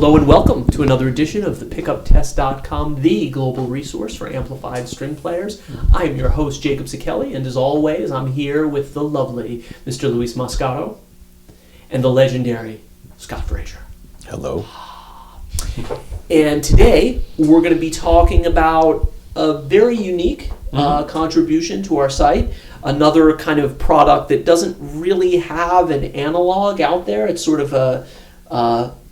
Hello and welcome to another edition of the PickupTest.com, the global resource for amplified string players. I'm your host, Jacob Sekeli, and as always, I'm here with the lovely Mr. Luis Moscato and the legendary Scott Frazier. Hello. And today, we're going to be talking about a very unique contribution to our site, another kind of product that doesn't really have an analog out there. It's sort of a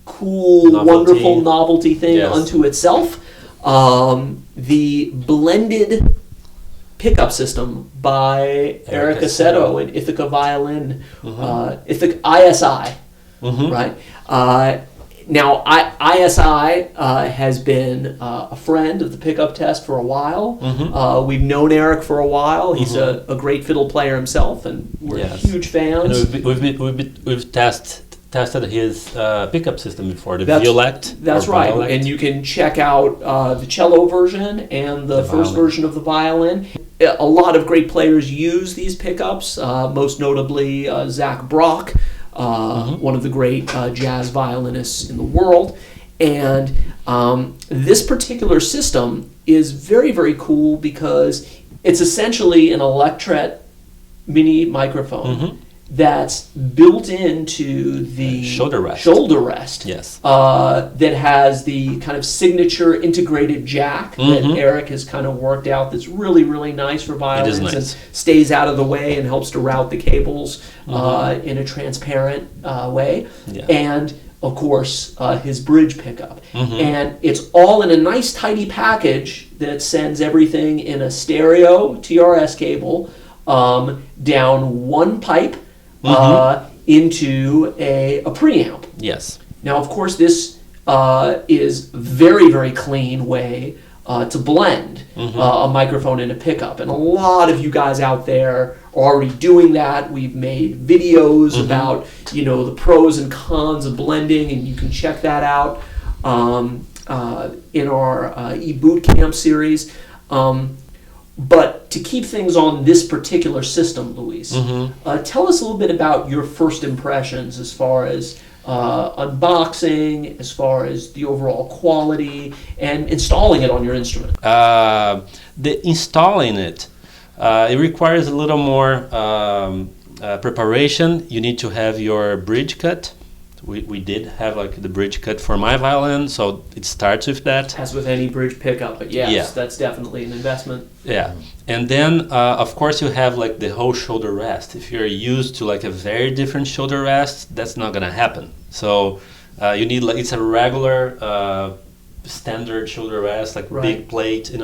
cool, wonderful novelty thing unto itself. The blended pickup system by Eric Aceto and Ithaca Violin, Ithaca ISI, right? Now, ISI has been a friend of the pickup test for a while. We've known Eric for a while. He's a great fiddle player himself, and we're huge fans. And we've tested his pickup system before, the Violette. That's right, and you can check out the cello version and the first version of the violin. A lot of great players use these pickups, most notably Zach Brock, one of the great jazz violinists in the world. And this particular system is very, very cool because it's essentially an Electret mini microphone that's built into the shoulder rest. Yes. That has the kind of signature integrated jack that Eric has kind of worked out that's really, really nice for violins. It is nice. And stays out of the way and helps to route the cables in a transparent way. Yeah. And of course, his bridge pickup. And it's all in a nice tidy package that sends everything in a stereo TRS cable down one pipe into a preamp. Yes. Now, of course, this is very, very clean way to blend a microphone and a pickup. And a lot of you guys out there are already doing that. We've made videos about, the pros and cons of blending, and you can check that out in our eBootcamp series. But to keep things on this particular system, Luis, tell us a little bit about your first impressions as far as unboxing, as far as the overall quality, and installing it on your instrument. Installing it, it requires a little more preparation. You need to have your bridge cut. We did have the bridge cut for my violin, so it starts with that. As with any bridge pickup, but yes, that's definitely an investment. Yeah, and then of course you have the whole shoulder rest. If you're used to a very different shoulder rest, that's not gonna happen. So you need it's a regular standard shoulder rest, big plate, and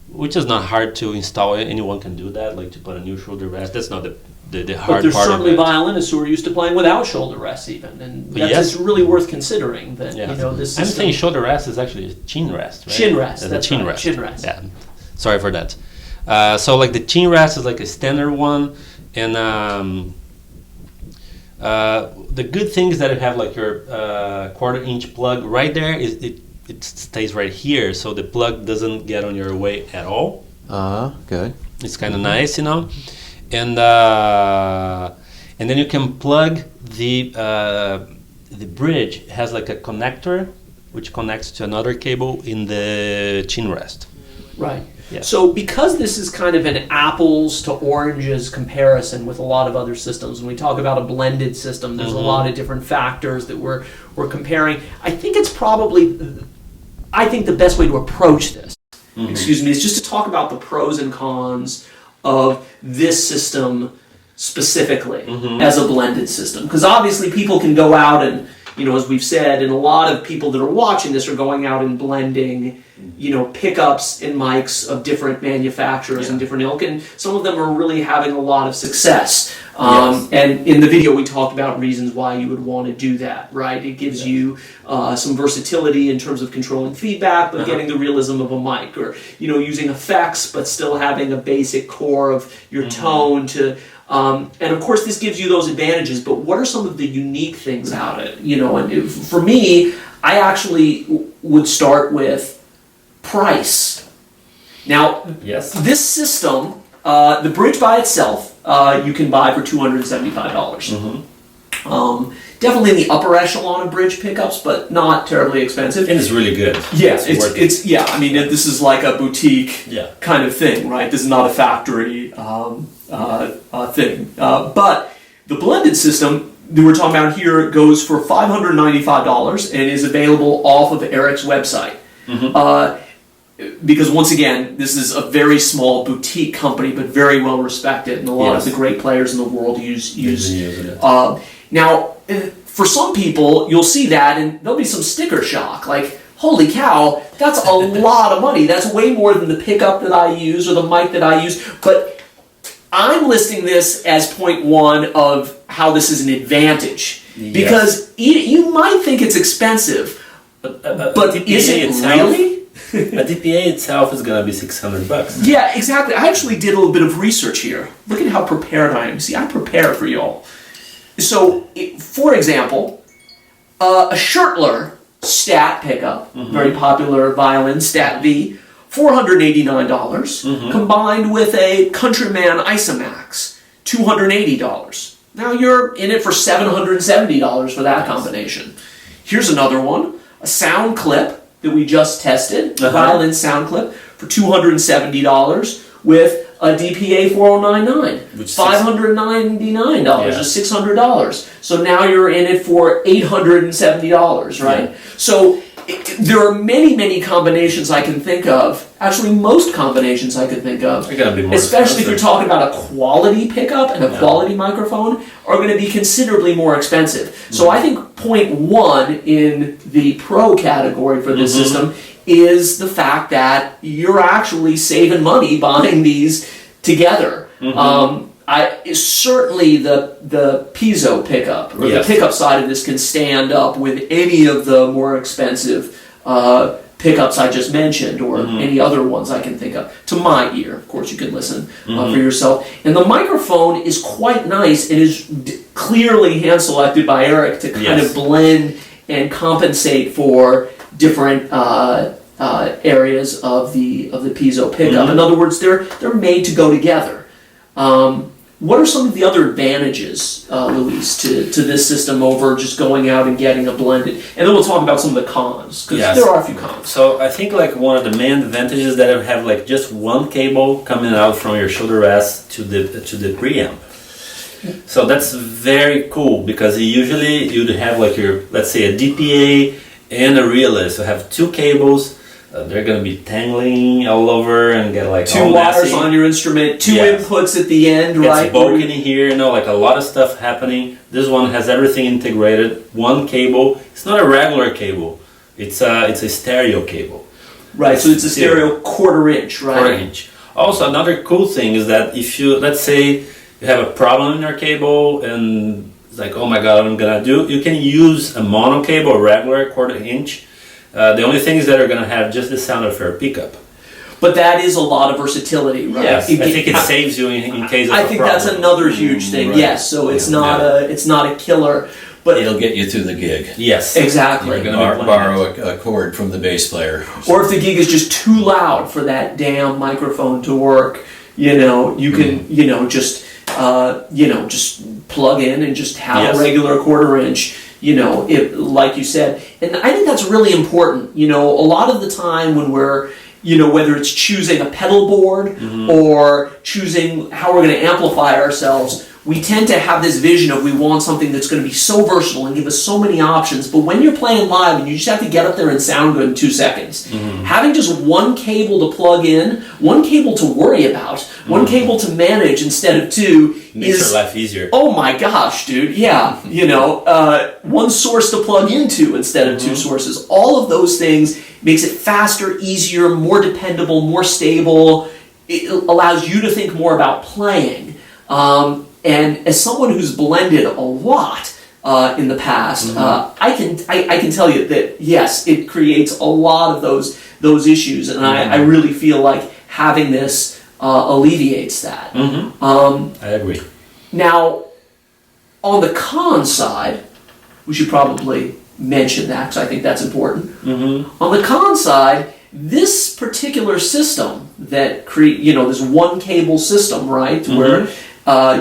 which is not hard to install. Anyone can do that, to put a new shoulder rest. That's not the hard part of it. But there's certainly violinists who are used to playing without shoulder rests even, and that's really worth considering that, this system. I'm saying shoulder rest is actually a chin rest, right? Chin rest, that's chin right. rest. Chin rest. Yeah, sorry for that. So the chin rest is a standard one, and the good thing is that you have your 1/4 inch plug right there. It stays right here, so the plug doesn't get on your way at all. Good. It's kind of nice, And then you can plug the bridge. It has a connector which connects to another cable in the chin rest. Right. Yeah. So because this is kind of an apples to oranges comparison with a lot of other systems, when we talk about a blended system, there's a lot of different factors that we're comparing. I think the best way to approach this, is just to talk about the pros and cons of this system specifically as a blended system. Because obviously people can go out and, as we've said, and a lot of people that are watching this are going out and blending, pickups and mics of different manufacturers and different ilk, and some of them are really having a lot of success. And in the video we talked about reasons why you would want to do that, right? It gives you some versatility in terms of controlling feedback, but getting the realism of a mic, or using effects but still having a basic core of your tone to and of course this gives you those advantages, but what are some of the unique things out of it? And for me, I actually would start with price. Now, this system, the bridge by itself, you can buy for $275. Definitely in the upper echelon of bridge pickups, but not terribly expensive. And it's really good. Yeah, it's yeah. I mean, this is like a boutique kind of thing, right? This is not a factory thing. But the blended system that we're talking about here goes for $595 and is available off of Eric's website. Because once again, this is a very small boutique company, but very well respected, and a lot of the great players in the world use it. Now, for some people, you'll see that, and there'll be some sticker shock, like, holy cow, that's a lot of money. That's way more than the pickup that I use or the mic that I use. But I'm listing this as point one of how this is an advantage. Because you might think it's expensive, but is it really? A DPA itself is going to be $600. Yeah, exactly. I actually did a little bit of research here. Look at how prepared I am. See, I prepare for y'all. So, for example, a Schertler Stat pickup, very popular violin, Stat V, $489, combined with a Countryman Isamax, $280. Now you're in it for $770 for that combination. Here's another one, a sound clip that we just tested, a violin sound clip for $270 with a DPA 4099, $599 or $600. So now you're in it for $870, right? So there are many, many combinations I can think of. Actually, most combinations I could think of, especially if you're talking about a quality pickup and a quality microphone, are going to be considerably more expensive. So I think point one in the pro category for this system is the fact that you're actually saving money buying these together. Certainly the piezo pickup, or the pickup side of this, can stand up with any of the more expensive pickups I just mentioned, or any other ones I can think of. To my ear, of course, you can listen for yourself. And the microphone is quite nice. It is clearly hand selected by Eric to kind of blend and compensate for different areas of the piezo pickup. In other words, they're made to go together. What are some of the other advantages, Luis, to this system over just going out and getting a blended? And then we'll talk about some of the cons, because there are a few cons. So I think like one of the main advantages that I have like just one cable coming out from your shoulder rest to the preamp. So that's very cool, because usually you'd have like your, let's say, a DPA and a realist. So have two cables. They're going to be tangling all over and get like two wires on your instrument, two inputs at the end, right? It's bulking in here, like a lot of stuff happening. This one has everything integrated. One cable. It's not a regular cable. It's a stereo cable. Right. So it's a stereo quarter-inch, right? Quarter-inch. Also, another cool thing is that if you, let's say, you have a problem in your cable and it's like, oh my god, what I'm gonna do? You can use a mono cable, a regular quarter-inch. The only thing is that you're going to have just the sound of your pickup. But that is a lot of versatility, right? Yes, I think it saves you in case of a problem. I think that's another huge thing. Yes, so it's not a killer, but it'll get you through the gig. Yes, exactly. You're going to borrow a chord from the bass player, or if the gig is just too loud for that damn microphone to work, you can just plug in and just have a regular quarter-inch. Like you said, and I think that's really important. A lot of the time when we're, whether it's choosing a pedal board or choosing how we're going to amplify ourselves, we tend to have this vision of we want something that's going to be so versatile and give us so many options. But when you're playing live and you just have to get up there and sound good in 2 seconds, having just one cable to plug in, one cable to worry about, one cable to manage instead of two makes your life easier. Oh my gosh, dude! Yeah, one source to plug into instead of two sources. All of those things makes it faster, easier, more dependable, more stable. It allows you to think more about playing. And as someone who's blended a lot in the past, I can tell you that yes, it creates a lot of those issues, and I really feel like having this alleviates that. I agree. Now, on the con side, we should probably mention that because I think that's important. On the con side, this particular system that this one cable system, right, where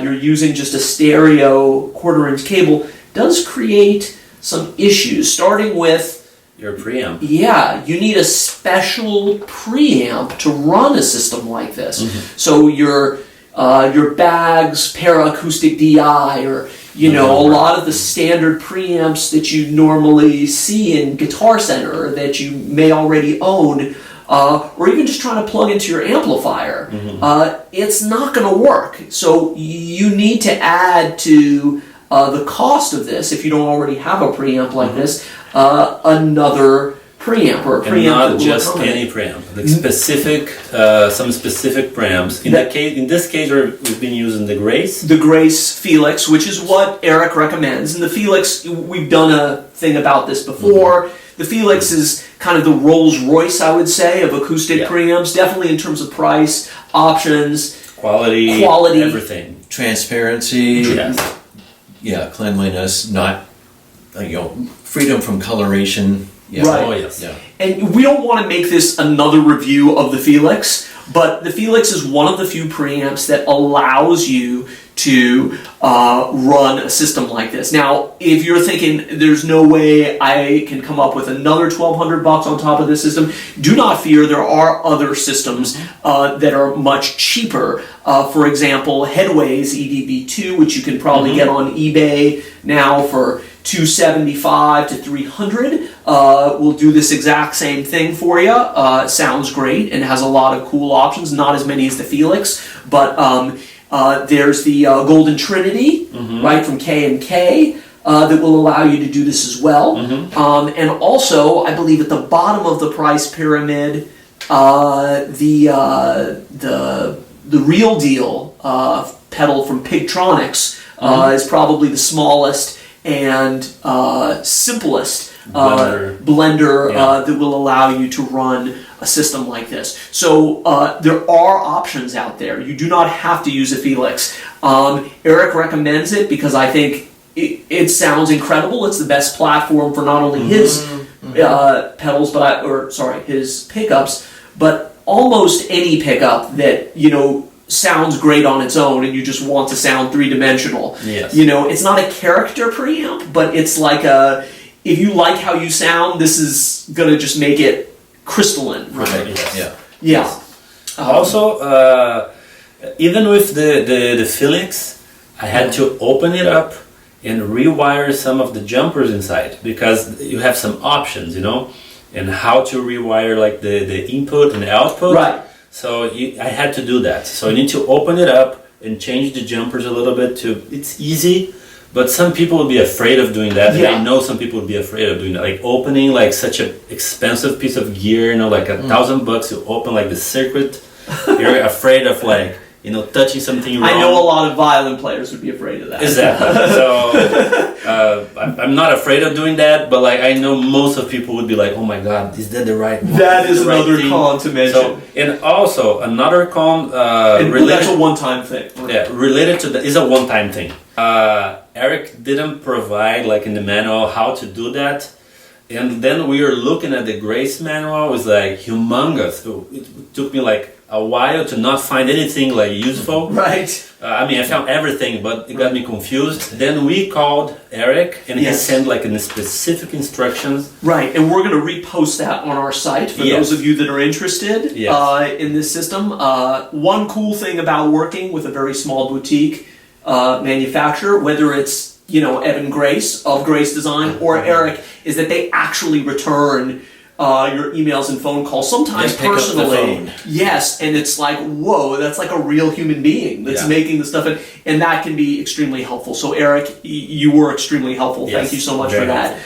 you're using just a stereo quarter-inch cable, does create some issues, starting with Your preamp. yeah, you need a special preamp to run a system like this. So your Baggs Para-Acoustic DI, or you know, a lot of the standard preamps that you normally see in Guitar Center that you may already own, or even just trying to plug into your amplifier, it's not going to work. So you need to add to the cost of this, if you don't already have a preamp like this, another preamp, or a preamp And not that will just accommodate. any preamp, like specific, some specific preamps. In this case, we've been using the Grace. The Grace Felix, which is what Eric recommends. And the Felix, we've done a thing about this before. The Felix is kind of the Rolls Royce, I would say, of acoustic preamps, definitely in terms of price, options, Quality, everything. Transparency, Yes. cleanliness, not, freedom from coloration. Yeah. Right. Oh, yes. Yeah. And we don't want to make this another review of the Felix, but the Felix is one of the few preamps that allows you to run a system like this. Now, if you're thinking there's no way I can come up with another $1,200 on top of this system, do not fear. There are other systems that are much cheaper. For example, Headway's EDB2, which you can probably get on eBay now for $275 to $300, will do this exact same thing for you. Sounds great and has a lot of cool options. Not as many as the Felix, but there's the Golden Trinity, right, from K&K, that will allow you to do this as well. And also, I believe at the bottom of the price pyramid, the Real Deal pedal from Pigtronics is probably the smallest and simplest blender that will allow you to run a system like this. So there are options out there. You do not have to use a Felix. Eric recommends it because I think it sounds incredible. It's the best platform for not only his pedals, his pickups, but almost any pickup that, sounds great on its own and you just want to sound three-dimensional. Yes. It's not a character preamp, but it's like if you like how you sound, this is going to just make it crystalline. Right. Yes. Yeah. Also, even with the Felix, I had to open it up and rewire some of the jumpers inside because you have some options, and how to rewire like the input and the output. Right. So I had to do that. So you need to open it up and change the jumpers a little bit it's easy, but some people would be afraid of doing that. Yeah. And I know some people would be afraid of doing that. Like opening like such an expensive piece of gear, like $1,000 to open like the circuit. You're afraid of touching something wrong. I know a lot of violin players would be afraid of that. Exactly. So I'm not afraid of doing that, but I know most of people would be like, "Oh my God, is that the right one? That is the right another thing?" con to mention. So, and also another con That's related. a one-time thing. Related to that is a one-time thing. Eric didn't provide in the manual how to do that, and then we were looking at the Grace manual. It was humongous. It took me a while to not find anything useful. Right. I found everything, but it got me confused. Then we called Eric, and he sent specific instructions. Right, and we're going to repost that on our site for those of you that are interested in this system. One cool thing about working with a very small boutique manufacturer, whether it's Evan Grace of Grace Design or Eric, is that they actually return your emails and phone calls, sometimes pick up the personally. phone. Yes, and it's whoa, that's like a real human being that's making the stuff, and that can be extremely helpful. So Eric, you were extremely helpful. Thank you so much for that.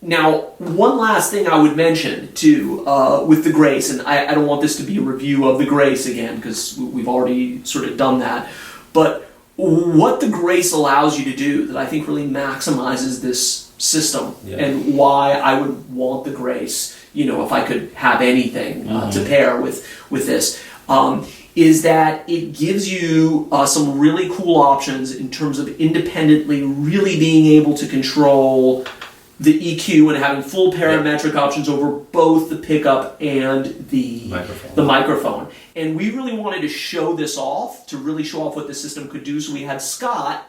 Now, one last thing I would mention too with the Grace, and I don't want this to be a review of the Grace again because we've already sort of done that, but what the Grace allows you to do that I think really maximizes this system and why I would want the Grace, if I could have anything to pair with this, is that it gives you some really cool options in terms of independently really being able to control the EQ and having full parametric options over both the pickup and the microphone. And we really wanted to show this off, to really show off what the system could do. So we had Scott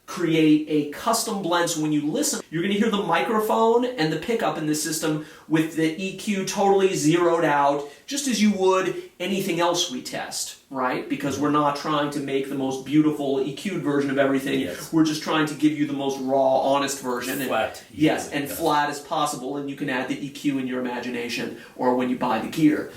create a custom blend. So when you listen, you're going to hear the microphone and the pickup in the system with the EQ totally zeroed out, just as you would anything else we test, right? Because we're not trying to make the most beautiful EQ'd version of everything. Yes. We're just trying to give you the most raw, honest version. Flat. Yes, and flat as possible, and you can add the EQ in your imagination or when you buy the gear.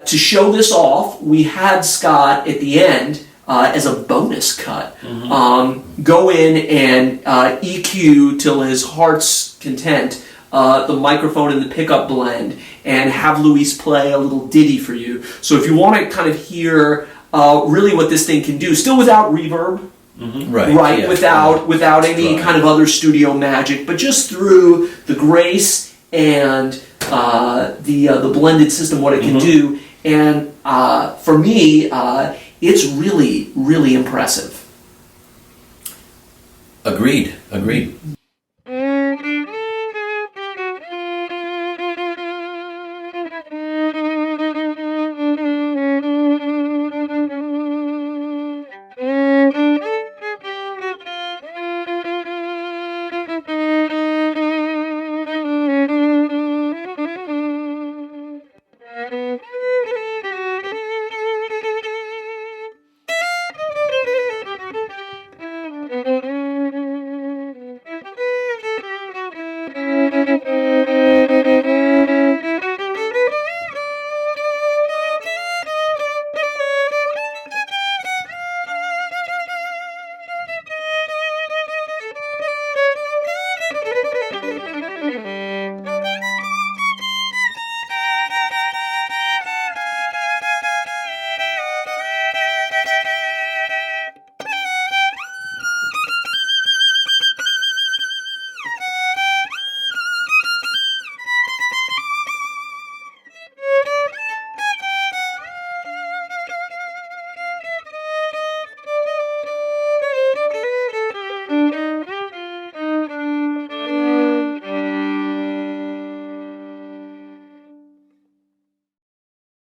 To show this off, we had Scott at the end as a bonus cut go in and EQ till his heart's content the microphone and the pickup blend, and have Luis play a little ditty for you. So if you want to kind of hear really what this thing can do, still without reverb, right? Yeah, without any kind of other studio magic, but just through the grace and the blended system, what it can do. And for me, it's really, really impressive. Agreed.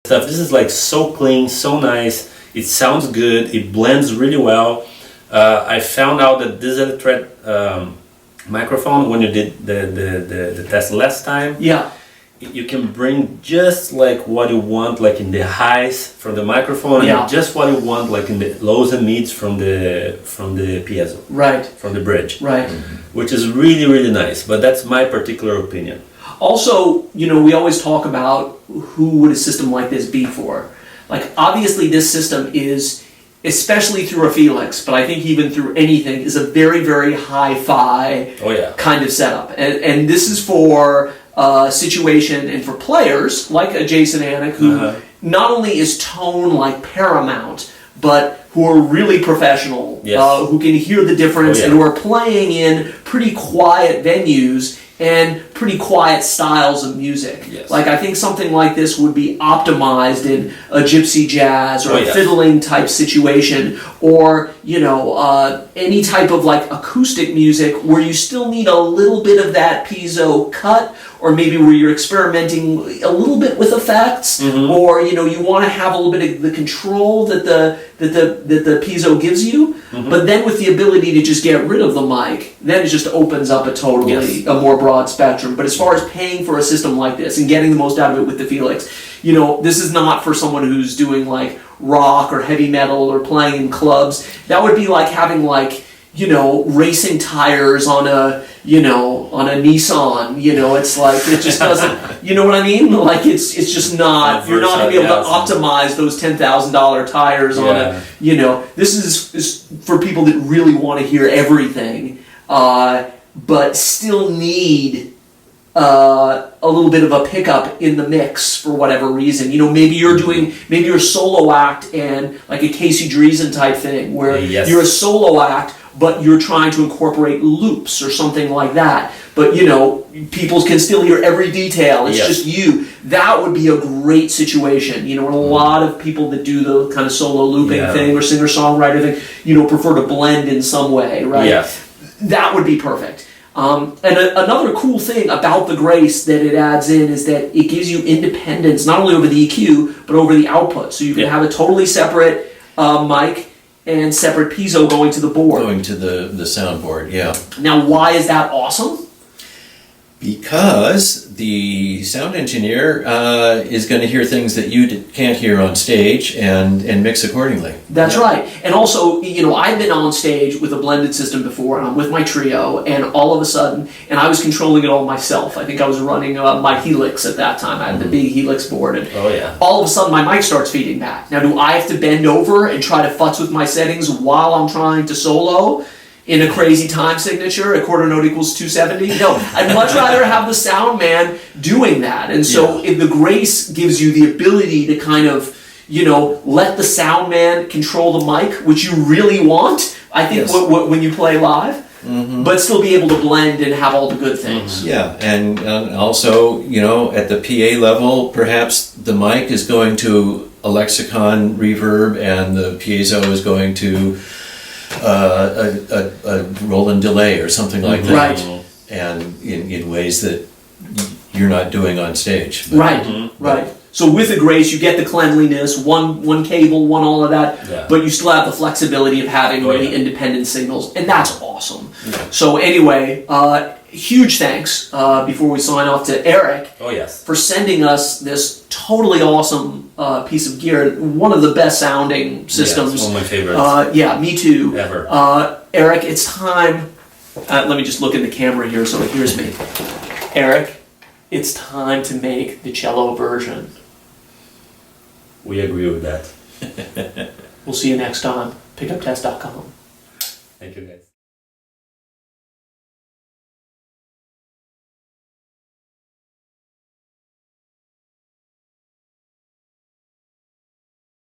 Stuff. This is like so clean, so nice. It sounds good. It blends really well. I found out that this electret microphone, when you did the test last time, you can bring just like what you want, like in the highs from the microphone, and just what you want, like in the lows and mids from the piezo, right, from the bridge, right, which is really, really nice. But that's my particular opinion. Also, you know, we always talk about who would a system like this be for. Like, obviously this system is, especially through a Felix, but I think even through anything, is a very, very hi-fi kind of setup. And this is for a situation and for players like a Jason Anik, who not only is tone like paramount, but who are really professional, who can hear the difference, and who are playing in pretty quiet venues. and pretty quiet styles of music. Yes. Like I think something like this would be optimized in a gypsy jazz or Oh, a yes. fiddling type situation, or any type of like acoustic music where you still need a little bit of that piezo cut, or maybe where you're experimenting a little bit with effects, or you want to have a little bit of the control that the piezo gives you, but then with the ability to just get rid of the mic, then it just opens up a totally a more broad spectrum. But as far as paying for a system like this and getting the most out of it with the Felix, this is not for someone who's doing like rock or heavy metal or playing in clubs. That would be like having like racing tires on a Nissan. It's like it just doesn't. You know what I mean? Like it's just not. You're not gonna be able to optimize those $10,000 tires on a. This is for people that really want to hear everything, but still need a little bit of a pickup in the mix for whatever reason. Maybe you're a solo act and like a Casey Dreesen type thing where you're a solo act, but you're trying to incorporate loops or something like that. But people can still hear every detail. It's just you. That would be a great situation. And a lot of people that do the kind of solo looping thing or singer-songwriter thing, prefer to blend in some way, right? Yes. That would be perfect. And another cool thing about the Grace that it adds in is that it gives you independence not only over the EQ but over the output. So you can have a totally separate mic and separate piezo going to the board. Going to the soundboard, yeah. Now, why is that awesome? Because the sound engineer is going to hear things that you can't hear on stage and mix accordingly. That's right. And also, I've been on stage with a blended system before, and I'm with my trio, and all of a sudden, and I was controlling it all myself. I think I was running my Helix at that time. I had the big Helix board, and all of a sudden my mic starts feeding back. Now, do I have to bend over and try to futz with my settings while I'm trying to solo in a crazy time signature, a quarter note equals 270? No, I'd much rather have the sound man doing that. And so if the Grace gives you the ability to kind of, let the sound man control the mic, which you really want, I think, when you play live, but still be able to blend and have all the good things. Yeah, and also, at the PA level, perhaps the mic is going to a lexicon reverb and the piezo is going to a Roland delay or something like that, Right. And in ways that you're not doing on stage. But, Right. So with the Grace, you get the cleanliness, one cable, one all of that, but you still have the flexibility of having really independent signals, and that's awesome. So anyway, huge thanks before we sign off to Eric for sending us this totally awesome piece of gear, one of the best sounding systems. One of my favorites. Yeah, me too. Ever. Eric, it's time. Let me just look in the camera here so it hears me. Eric, it's time to make the cello version. We agree with that. We'll see you next time. Pickuptest.com. Thank you, guys.